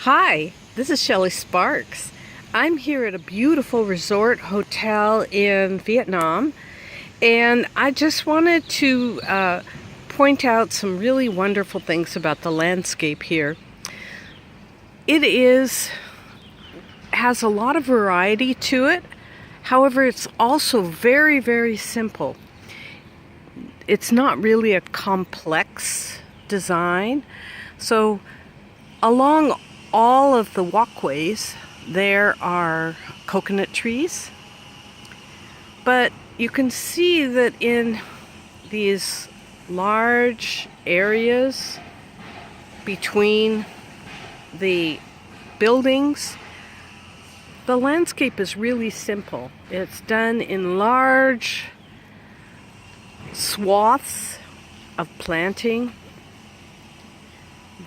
Hi, this is Shelley Sparks. I'm here at a beautiful resort hotel in Vietnam, and I just wanted to point out some really wonderful things about the landscape here. It has a lot of variety to it. However, it's also very, very simple. It's not really a complex design. So along all of the walkways there are coconut trees, but you can see that in these large areas between the buildings, the landscape is really simple. It's done in large swaths of planting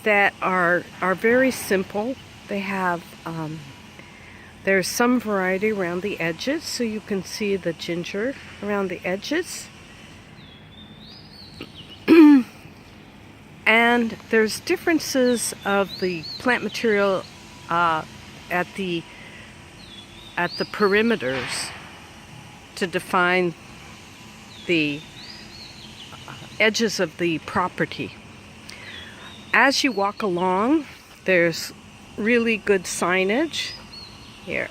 that are very simple. They have there's some variety around the edges, so you can see the ginger around the edges. And there's differences of the plant material at the perimeters to define the edges of the property. As you walk along, there's really good signage here.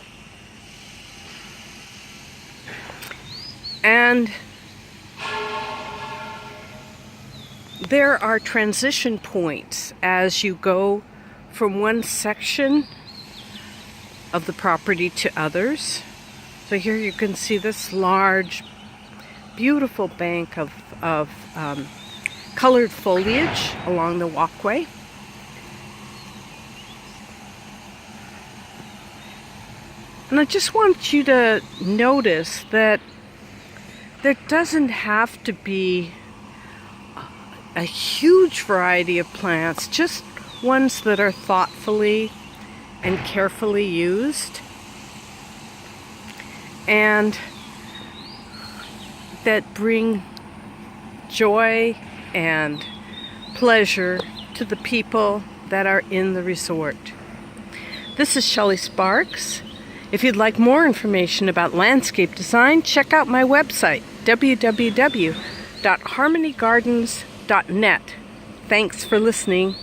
And there are transition points as you go from one section of the property to others. So here you can see this large, beautiful bank of colored foliage along the walkway. And I just want you to notice that there doesn't have to be a huge variety of plants, just ones that are thoughtfully and carefully used and that bring joy and pleasure to the people that are in the resort. This is Shelley Sparks. If you'd like more information about landscape design, check out my website, www.harmonygardens.net. Thanks for listening.